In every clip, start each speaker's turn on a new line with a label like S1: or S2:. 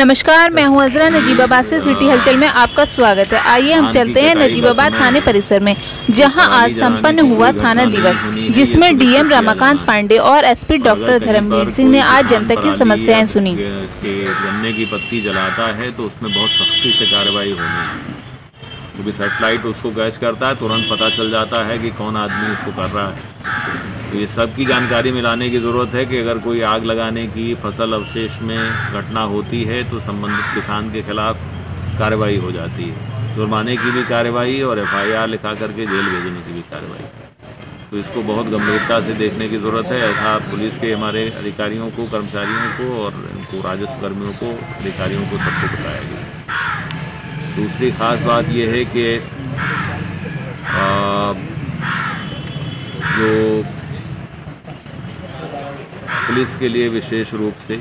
S1: नमस्कार, मैं हूं अजरा। नजीबाबाद से सिटी हलचल में आपका स्वागत है। आइए हम चलते हैं नजीबाबाद थाने परिसर में, जहां आज संपन्न हुआ थाना दिवस, जिसमें डीएम रमाकांत पांडे और एसपी डॉक्टर धर्मवीर सिंह ने आज जनता की समस्याएं सुनी।
S2: गन्ने की पत्ती जलाता है तो उसमें बहुत सख्ती से कार्रवाई होनी है, क्योंकि सेटेलाइट उसको कैच करता है, तुरंत पता चल जाता है कि कौन आदमी इसको कर रहा है। तो ये सब की जानकारी मिलाने की ज़रूरत है कि अगर कोई आग लगाने की फसल अवशेष में घटना होती है तो संबंधित किसान के खिलाफ कार्रवाई हो जाती है, जुर्माने की भी कार्रवाई और FIR लिखा करके जेल भेजने की भी कार्रवाई। तो इसको बहुत गंभीरता से देखने की ज़रूरत है। ऐसा पुलिस के हमारे अधिकारियों को, कर्मचारियों को और इनको राजस्व कर्मियों को, अधिकारियों को सबको बताया गया। दूसरी ख़ास बात यह है कि जो पुलिस के लिए विशेष रूप से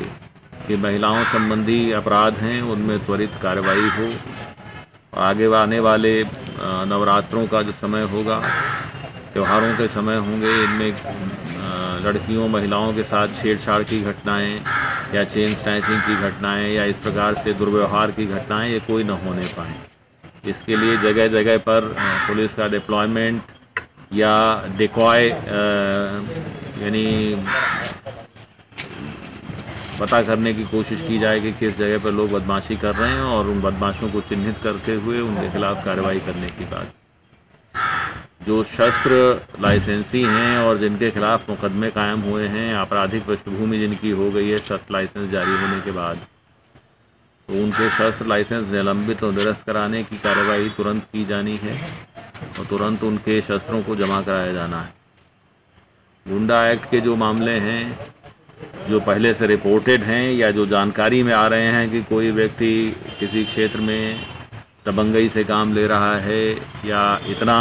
S2: कि महिलाओं संबंधी अपराध हैं उनमें त्वरित कार्रवाई हो। और आगे आने वाले नवरात्रों का जो समय होगा, त्योहारों के समय होंगे, इनमें लड़कियों, महिलाओं के साथ छेड़छाड़ की घटनाएं या चेन स्नैचिंग की घटनाएं या इस प्रकार से दुर्व्यवहार की घटनाएं ये कोई न होने पाएँ। इसके लिए जगह जगह पर पुलिस का डिप्लॉयमेंट या डिकॉय यानी पता करने की कोशिश की जाए कि किस जगह पर लोग बदमाशी कर रहे हैं और उन बदमाशों को चिन्हित करते हुए उनके खिलाफ कार्रवाई करने की बात। जो शस्त्र लाइसेंसी हैं और जिनके खिलाफ मुकदमे कायम हुए हैं, आपराधिक पृष्ठभूमि जिनकी हो गई है शस्त्र लाइसेंस जारी होने के बाद, तो उनके शस्त्र लाइसेंस निलंबित और निरस्त कराने की कार्रवाई तुरंत की जानी है और तुरंत उनके शस्त्रों को जमा कराया जाना है। गुंडा एक्ट के जो मामले हैं, जो पहले से रिपोर्टेड हैं या जो जानकारी में आ रहे हैं कि कोई व्यक्ति किसी क्षेत्र में दबंगई से काम ले रहा है या इतना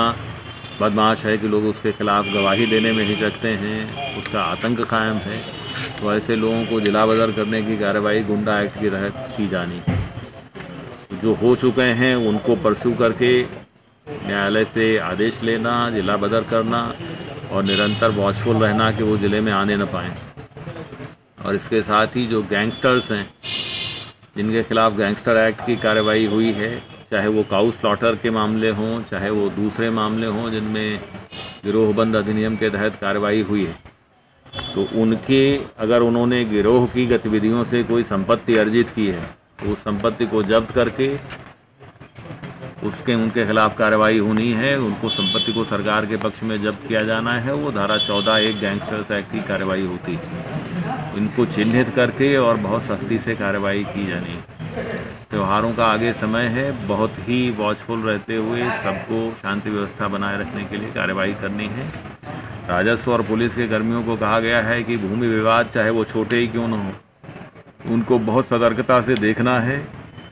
S2: बदमाश है कि लोग उसके खिलाफ गवाही देने में हिचकते हैं, उसका आतंक कायम है, तो ऐसे लोगों को जिला बदर करने की कार्रवाई गुंडा एक्ट की तहत की जानी है। जो हो चुके हैं उनको परस्यू करके न्यायालय से आदेश लेना, जिला बदर करना और निरंतर वॉचफुल रहना कि वो ज़िले में आने न पाएँ। और इसके साथ ही जो गैंगस्टर्स हैं, जिनके खिलाफ गैंगस्टर एक्ट की कार्रवाई हुई है, चाहे वो काऊ स्लॉटर के मामले हों, चाहे वो दूसरे मामले हों जिनमें गिरोहबंद अधिनियम के तहत कार्रवाई हुई है, तो उनके अगर उन्होंने गिरोह की गतिविधियों से कोई संपत्ति अर्जित की है तो उस संपत्ति को जब्त करके उनके खिलाफ कार्रवाई होनी है। उनको संपत्ति को सरकार के पक्ष में जब्त किया जाना है। वो धारा 14(1) गैंगस्टर्स एक्ट की कार्रवाई होती है। इनको चिन्हित करके और बहुत सख्ती से कार्रवाई की जानी है। त्योहारों का आगे समय है, बहुत ही वॉचफुल रहते हुए सबको शांति व्यवस्था बनाए रखने के लिए कार्रवाई करनी है। राजस्व और पुलिस के कर्मियों को कहा गया है कि भूमि विवाद चाहे वो छोटे ही क्यों न हो, उनको बहुत सतर्कता से देखना है।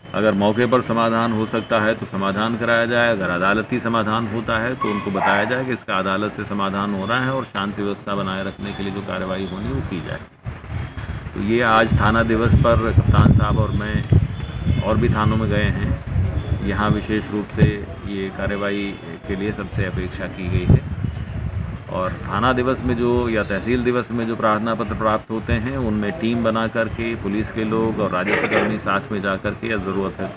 S2: अगर मौके पर समाधान हो सकता है तो समाधान कराया जाए, अगर अदालती समाधान होता है तो उनको बताया जाए कि इसका अदालत से समाधान हो रहा है और शांति व्यवस्था बनाए रखने के लिए जो कार्रवाई होनी वो की जाए। तो ये आज थाना दिवस पर कप्तान साहब और मैं और भी थानों में गए हैं। यहाँ विशेष रूप से ये कार्रवाई के लिए सबसे अपेक्षा की गई है। और थाना दिवस में जो या तहसील दिवस में जो प्रार्थना पत्र प्राप्त होते हैं, उनमें टीम बना करके पुलिस के लोग और राजस्व कर्मी साथ में जा कर के या ज़रूरत है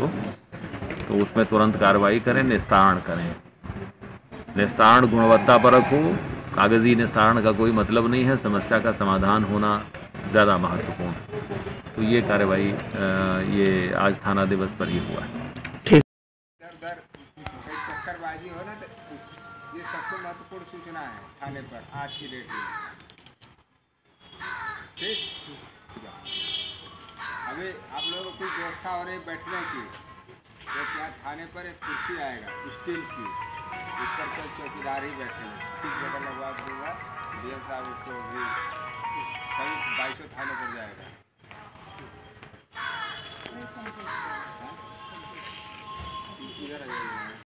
S2: तो उसमें तुरंत कार्रवाई करें, निस्तारण करें। निस्तारण गुणवत्तापरक हो, कागज़ी निस्तारण का कोई मतलब नहीं है, समस्या का समाधान होना ज़्यादा महत्वपूर्ण है। तो ये कार्रवाई ये आज थाना दिवस पर ही हुआ है।
S3: ये सबसे महत्वपूर्ण सूचना है थाने पर आज की डेट में। ठीक, अभी आप लोगों को कुछ व्यवस्था हो रही है बैठने की, तो क्या थाने पर एक कुर्सी आएगा स्टील की, उस पर कोई चौकीदार ही बैठेंगे। ठीक जगह लगवा दूँगा, DM साहब उसको भी करीब 2200 थाने पर जाएगा।